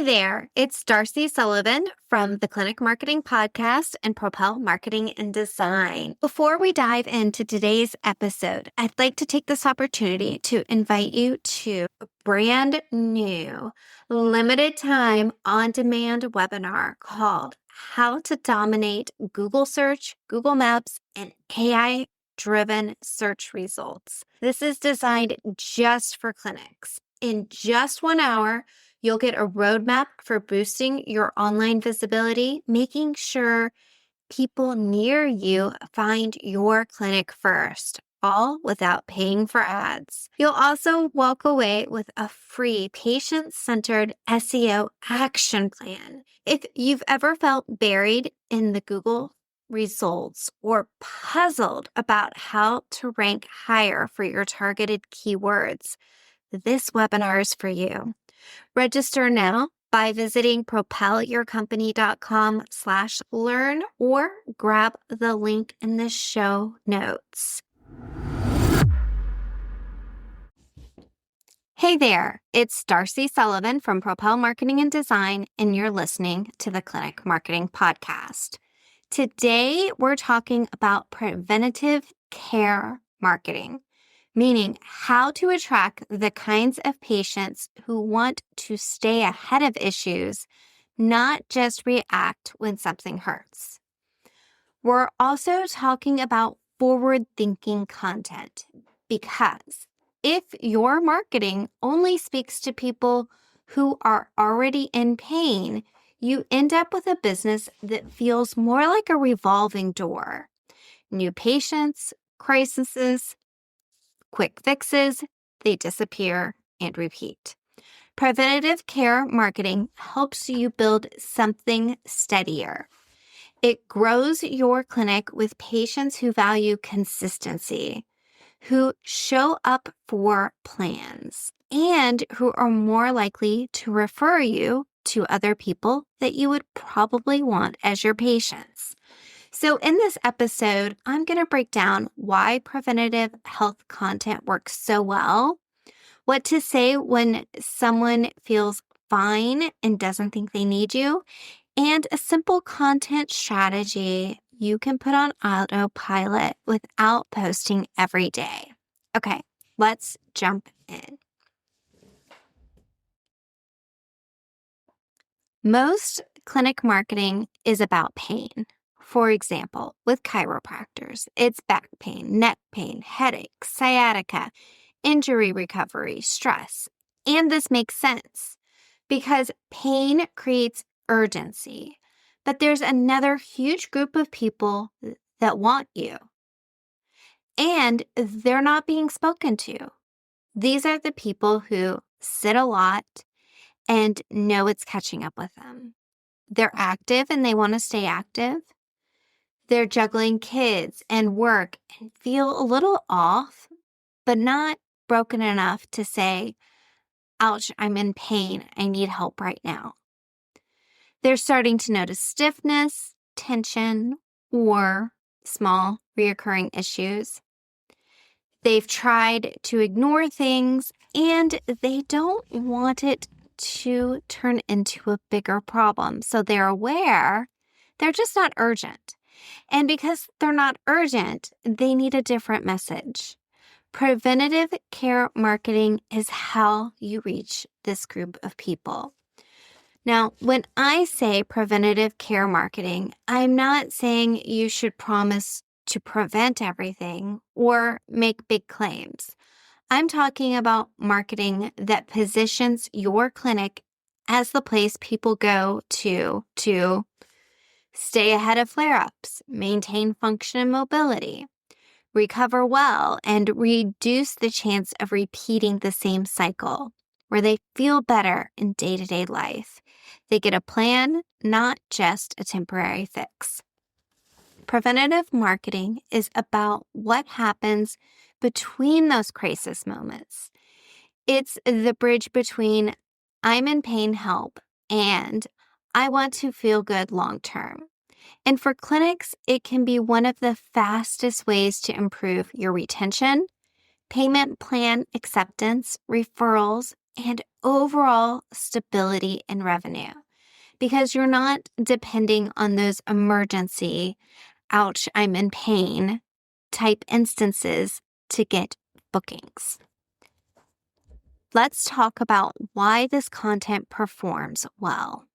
Hey there, it's Darcy Sullivan from the Clinic Marketing Podcast and Propel Marketing and Design. Before we dive into today's episode, I'd like to take this opportunity to invite you to a brand new, limited time on-demand webinar called How to Dominate Google Search, Google Maps, and AI-driven search results. This is designed just for clinics. In just 1 hour, you'll get a roadmap for boosting your online visibility, making sure people near you find your clinic first, all without paying for ads. You'll also walk away with a free patient-centered SEO action plan. If you've ever felt buried in the Google results or puzzled about how to rank higher for your targeted keywords, this webinar is for you. Register now by visiting propelyourcompany.com/learn or grab the link in the show notes. Hey there, it's Darcy Sullivan from Propel Marketing and Design, and you're listening to the Clinic Marketing Podcast. Today, we're talking about preventative care marketing, meaning how to attract the kinds of patients who want to stay ahead of issues, not just react when something hurts. We're also talking about forward-thinking content because if your marketing only speaks to people who are already in pain, you end up with a business that feels more like a revolving door. New patients, crises, quick fixes, they disappear and repeat. Preventative care marketing helps you build something steadier. It grows your clinic with patients who value consistency, who show up for plans, and who are more likely to refer you to other people that you would probably want as your patients. So in this episode, I'm going to break down why preventative health content works so well, what to say when someone feels fine and doesn't think they need you, and a simple content strategy you can put on autopilot without posting every day. Okay, let's jump in. Most clinic marketing is about pain. For example, with chiropractors, it's back pain, neck pain, headaches, sciatica, injury recovery, stress. And this makes sense because pain creates urgency. But there's another huge group of people that want you, and they're not being spoken to. These are the people who sit a lot and know it's catching up with them. They're active and they want to stay active. They're juggling kids and work and feel a little off, but not broken enough to say, ouch, I'm in pain. I need help right now. They're starting to notice stiffness, tension, or small reoccurring issues. They've tried to ignore things and they don't want it to turn into a bigger problem. So they're aware, they're just not urgent. And because they're not urgent, they need a different message. Preventative care marketing is how you reach this group of people. Now, when I say preventative care marketing, I'm not saying you should promise to prevent everything or make big claims. I'm talking about marketing that positions your clinic as the place people go to stay ahead of flare-ups, maintain function and mobility, recover well, and reduce the chance of repeating the same cycle, where they feel better in day-to-day life. They get a plan, not just a temporary fix. Preventative marketing is about what happens between those crisis moments. It's the bridge between I'm in pain, help, and I want to feel good long term. And for clinics, it can be one of the fastest ways to improve your retention, payment plan acceptance, referrals, and overall stability in revenue, because you're not depending on those emergency, ouch, I'm in pain type instances to get bookings. Let's talk about why this content performs well.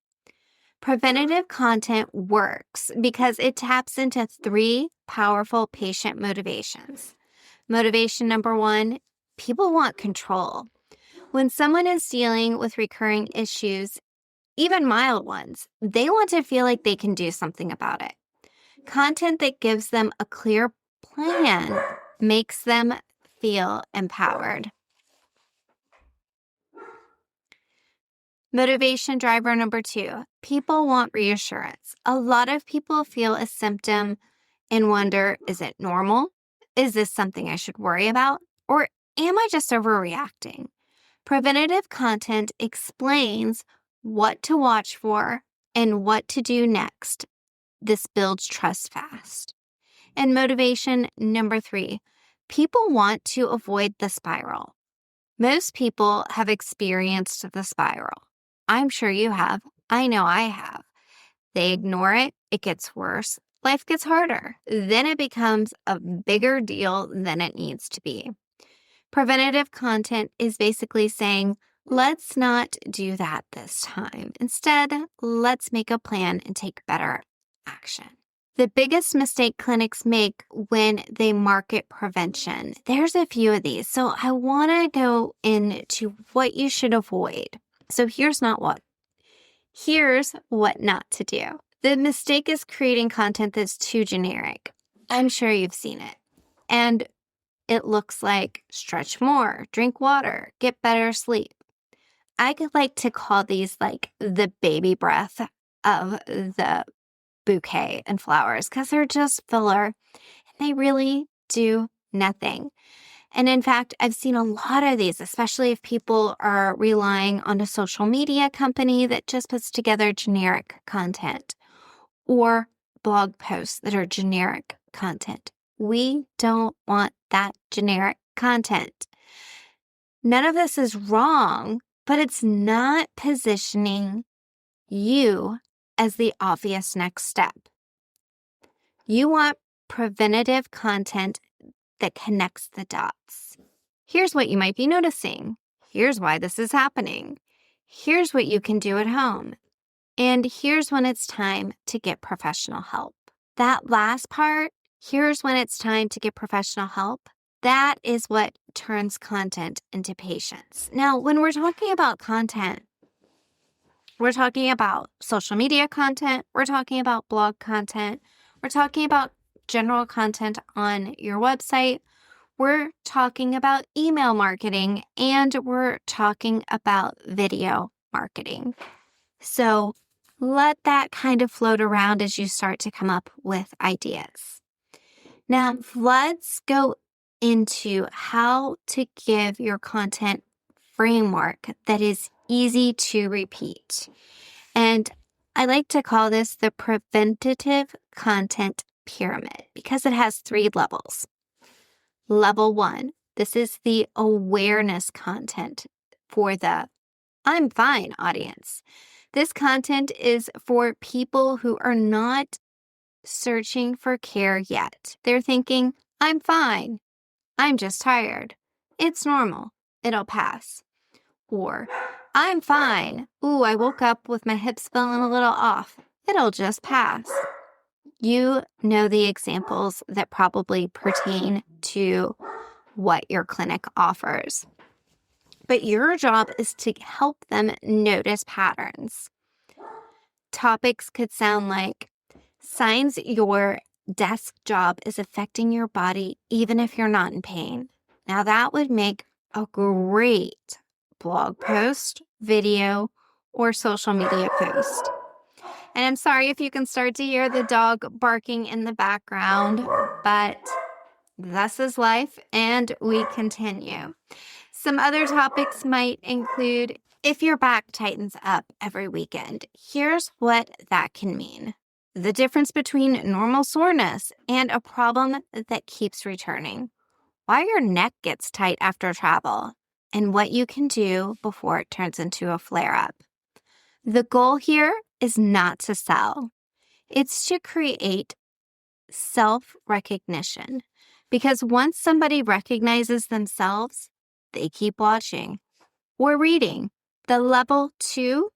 Preventative content works because it taps into 3 powerful patient motivations. Motivation number 1, people want control. When someone is dealing with recurring issues, even mild ones, they want to feel like they can do something about it. Content that gives them a clear plan makes them feel empowered. Motivation driver number 2, people want reassurance. A lot of people feel a symptom and wonder, is it normal? Is this something I should worry about? Or am I just overreacting? Preventative content explains what to watch for and what to do next. This builds trust fast. And motivation number 3, people want to avoid the spiral. Most people have experienced the spiral. I'm sure you have. I know I have. They ignore it. It gets worse. Life gets harder. Then it becomes a bigger deal than it needs to be. Preventative content is basically saying, let's not do that this time. Instead, let's make a plan and take better action. The biggest mistake clinics make when they market prevention, there's a few of these. So I want to go into what you should avoid. So here's what not to do. The mistake is creating content that's too generic. I'm sure you've seen it. And it looks like stretch more, drink water, get better sleep. I could like to call these like the baby breath of the bouquet and flowers because they're just filler and they really do nothing. And in fact, I've seen a lot of these, especially if people are relying on a social media company that just puts together generic content or blog posts that are generic content. We don't want that generic content. None of this is wrong, but it's not positioning you as the obvious next step. You want preventative content that connects the dots. Here's what you might be noticing. Here's why this is happening. Here's what you can do at home. And here's when it's time to get professional help. That last part, here's when it's time to get professional help, that is what turns content into patients. Now, when we're talking about content, we're talking about social media content, we're talking about blog content, we're talking about general content on your website, we're talking about email marketing, and we're talking about video marketing. So let that kind of float around as you start to come up with ideas. Now, let's go into how to give your content framework that is easy to repeat. And I like to call this the preventative content pyramid because it has 3 levels. Level 1, this is the awareness content for the I'm fine audience. This content is for people who are not searching for care yet. They're thinking, I'm fine. I'm just tired. It's normal. It'll pass. Or, I'm fine. Ooh, I woke up with my hips feeling a little off. It'll just pass. You know the examples that probably pertain to what your clinic offers. But your job is to help them notice patterns. Topics could sound like signs your desk job is affecting your body even if you're not in pain. Now that would make a great blog post, video, or social media post. And I'm sorry if you can start to hear the dog barking in the background, but this is life and we continue. Some other topics might include if your back tightens up every weekend, here's what that can mean. The difference between normal soreness and a problem that keeps returning. Why your neck gets tight after travel. and what you can do before it turns into a flare-up. The goal here is not to sell. It's to create self-recognition, because once somebody recognizes themselves, they keep watching or reading. The level 2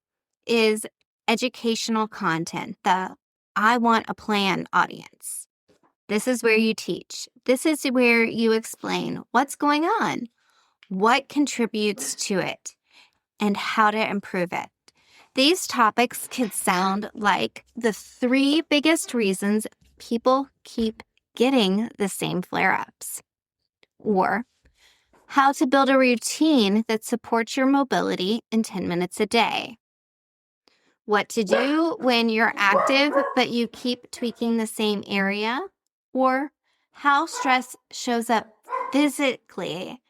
is educational content, the I want a plan audience. This is where you teach. This is where you explain what's going on, what contributes to it, and how to improve it. These topics can sound like the 3 biggest reasons people keep getting the same flare-ups, or how to build a routine that supports your mobility in 10 minutes a day, what to do when you're active but you keep tweaking the same area, or how stress shows up physically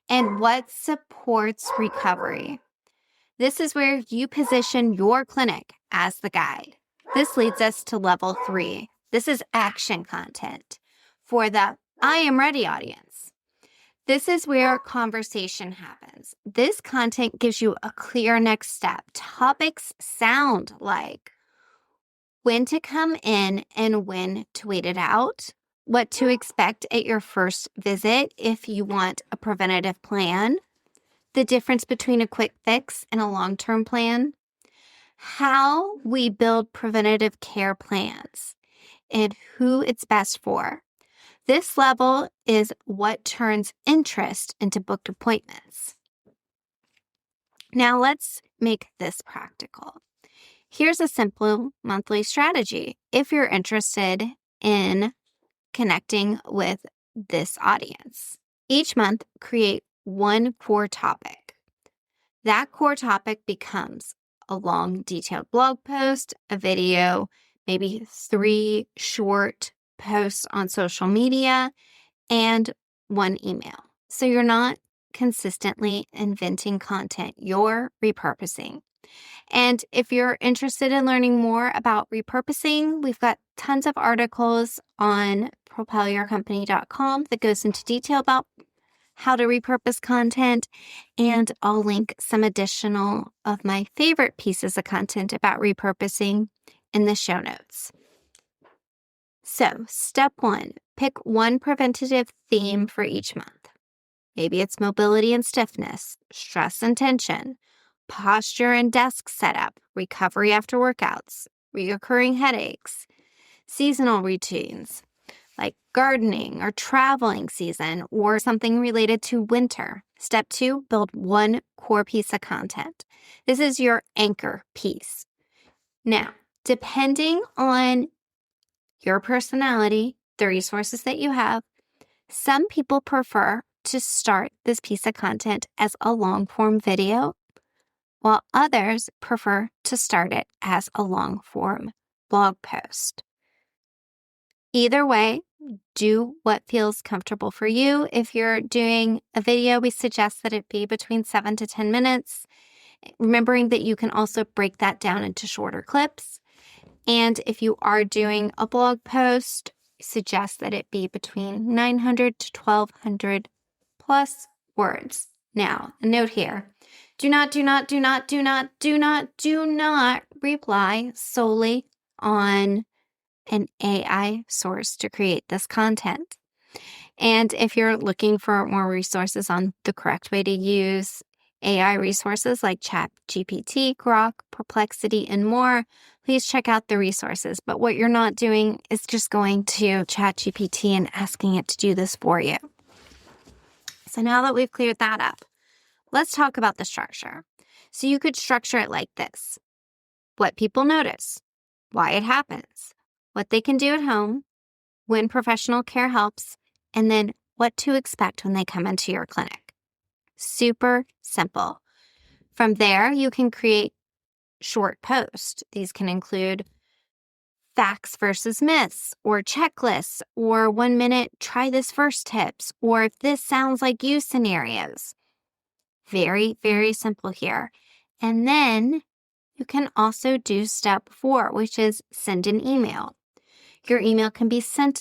and what supports recovery. This is where you position your clinic as the guide. This leads us to level 3. This is action content for the I am ready audience. This is where conversation happens. This content gives you a clear next step. Topics sound like when to come in and when to wait it out, what to expect at your first visit if you want a preventative plan, the difference between a quick fix and a long-term plan, how we build preventative care plans, and who it's best for. This level is what turns interest into booked appointments. Now let's make this practical. Here's a simple monthly strategy if you're interested in connecting with this audience. Each month, create one core topic. That core topic becomes a long, detailed blog post, a video, maybe 3 short posts on social media, and 1 email. So you're not consistently inventing content, you're repurposing. And if you're interested in learning more about repurposing, we've got tons of articles on propelyourcompany.com that goes into detail about how to repurpose content, and I'll link some additional of my favorite pieces of content about repurposing in the show notes. So, step 1, pick one preventative theme for each month. Maybe it's mobility and stiffness, stress and tension, posture and desk setup, recovery after workouts, recurring headaches, seasonal routines, like gardening or traveling season, or something related to winter. Step 2, build one core piece of content. This is your anchor piece. Now, depending on your personality, the resources that you have, some people prefer to start this piece of content as a long form video, while others prefer to start it as a long form blog post. Either way, do what feels comfortable for you. If you're doing a video, we suggest that it be between 7 to 10 minutes, remembering that you can also break that down into shorter clips. And if you are doing a blog post, suggest that it be between 900 to 1200 plus words. Now, a note here. Do not rely solely on an AI source to create this content. And if you're looking for more resources on the correct way to use AI resources like ChatGPT, Grok, Perplexity, and more, please check out the resources. But what you're not doing is just going to ChatGPT and asking it to do this for you. So now that we've cleared that up, let's talk about the structure. So you could structure it like this: what people notice, why it happens, what they can do at home, when professional care helps, and then what to expect when they come into your clinic. Super simple. From there, you can create short posts. These can include facts versus myths, or checklists, or 1-minute try this first tips, or if this sounds like you scenarios. Very, very simple here. And then you can also do step 4, which is send an email. Your email can be simple,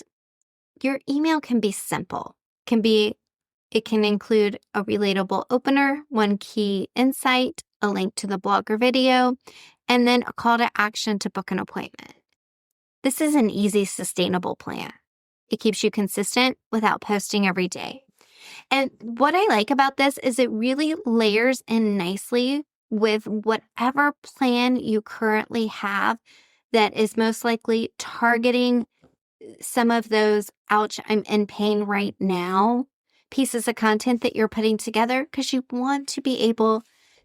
can be It can include a relatable opener, one key insight, a link to the blog or video, and then a call to action to book an appointment. This is an easy, sustainable plan. It keeps you consistent without posting every day. And what I like about this is it really layers in nicely with whatever plan you currently have that is most likely targeting some of those, ouch, I'm in pain right now, pieces of content that you're putting together, because you want to be able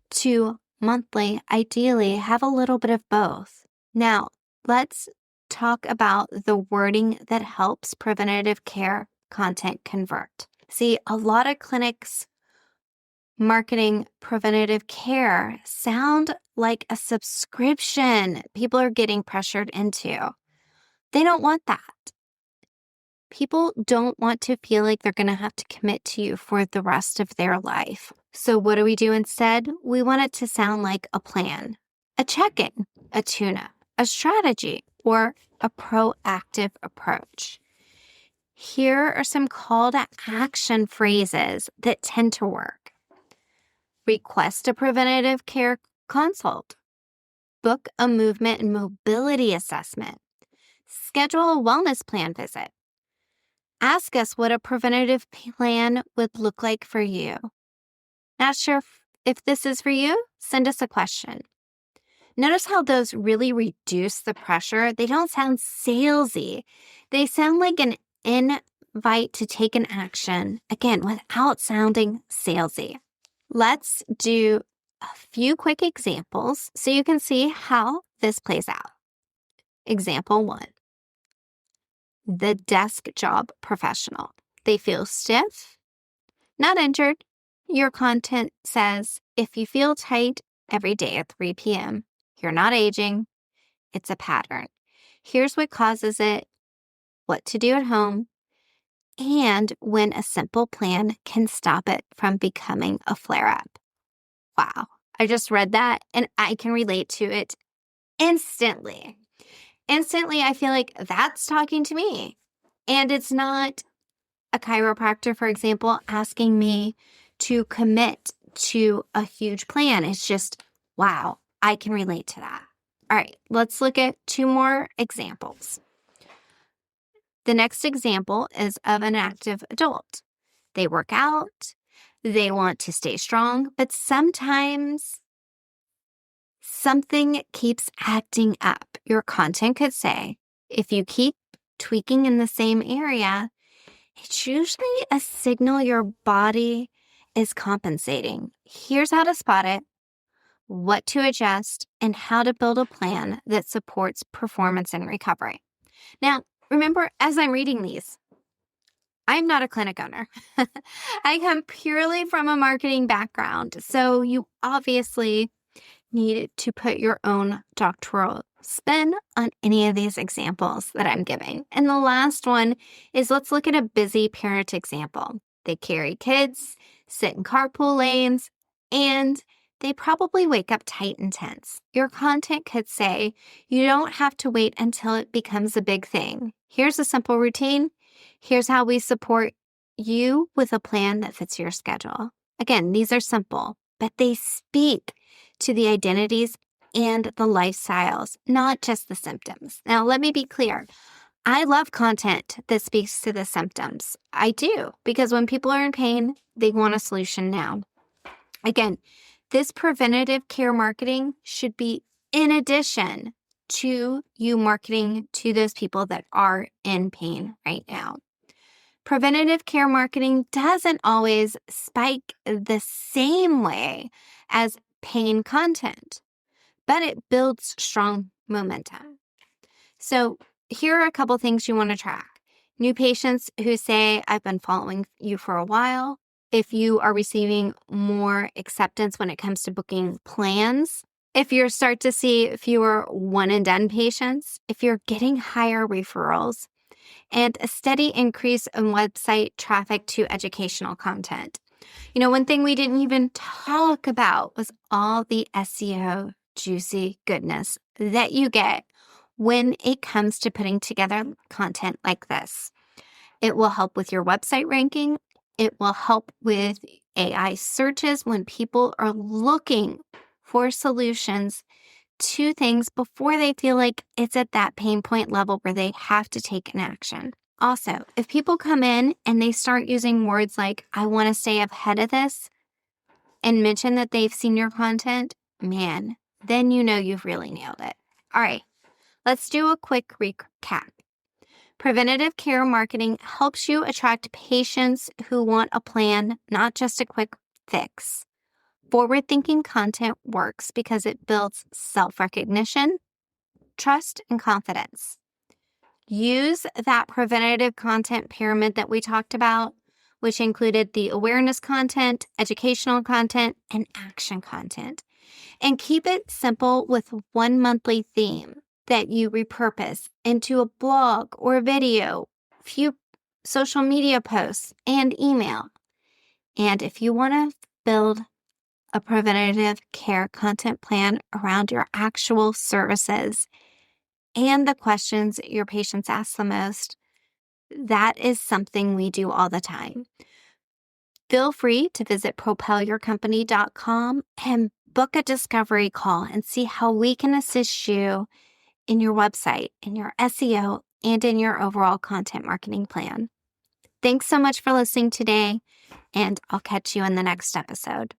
to monthly, ideally, have a little bit of both. Now, let's talk about the wording that helps preventative care content convert. See, a lot of clinics marketing preventative care sound like a subscription people are getting pressured into. They don't want that. People don't want to feel like they're going to have to commit to you for the rest of their life. So what do we do instead? We want it to sound like a plan, a check-in, a tune-up, a strategy, or a proactive approach. Here are some call to action phrases that tend to work. Request a preventative care consult. Book a movement and mobility assessment. Schedule a wellness plan visit. Ask us what a preventative plan would look like for you. Not sure if this is for you? Send us a question. Notice how those really reduce the pressure. They don't sound salesy. They sound like an invite to take an action, again, without sounding salesy. Let's do a few quick examples so you can see how this plays out. Example 1. The desk job professional. They feel stiff, not injured. Your content says, if you feel tight every day at 3 p.m., you're not aging. It's a pattern. Here's what causes it, what to do at home, and when a simple plan can stop it from becoming a flare-up. Wow, I just read that and I can relate to it instantly. Instantly, I feel like that's talking to me. And it's not a chiropractor, for example, asking me to commit to a huge plan. It's just, wow, I can relate to that. All right, let's look at 2 more examples. The next example is of an active adult. They work out, they want to stay strong, but sometimes something keeps acting up. Your content could say, if you keep tweaking in the same area, it's usually a signal your body is compensating. Here's how to spot it, what to adjust, and how to build a plan that supports performance and recovery. Now, remember, as I'm reading these, I'm not a clinic owner. I come purely from a marketing background, so you obviously need to put your own doctoral spin on any of these examples that I'm giving. And the last one is, let's look at a busy parent example. They carry kids, sit in carpool lanes, and they probably wake up tight and tense. Your content could say, you don't have to wait until it becomes a big thing. Here's a simple routine. Here's how we support you with a plan that fits your schedule. Again, these are simple, but they speak to the identities and the lifestyles, not just the symptoms. Now, let me be clear. I love content that speaks to the symptoms. I do, because when people are in pain, they want a solution now. Again, this preventative care marketing should be in addition to you marketing to those people that are in pain right now. Preventative care marketing doesn't always spike the same way as pain content, but it builds strong momentum. So here are a couple things you want to track. New patients who say, I've been following you for a while. If you are receiving more acceptance when it comes to booking plans, if you start to see fewer one-and-done patients, if you're getting higher referrals, and a steady increase in website traffic to educational content. You know, one thing we didn't even talk about was all the SEO juicy goodness that you get when it comes to putting together content like this. It will help with your website ranking It will help with AI searches when people are looking for solutions to things before they feel like it's at that pain point level where they have to take an action. Also, if people come in and they start using words like, I want to stay ahead of this, and mention that they've seen your content, man, then you know you've really nailed it. All right, let's do a quick recap. Preventative care marketing helps you attract patients who want a plan, not just a quick fix. Forward-thinking content works because it builds self-recognition, trust, and confidence. Use that preventative content pyramid that we talked about, which included the awareness content, educational content, and action content. And keep it simple with one monthly theme that you repurpose into a blog or video, few social media posts, and email. And if you want to build a preventative care content plan around your actual services and the questions your patients ask the most, that is something we do all the time. Feel free to visit propelyourcompany.com and book a discovery call and see how we can assist you in your website, in your SEO, and in your overall content marketing plan. Thanks so much for listening today, and I'll catch you in the next episode.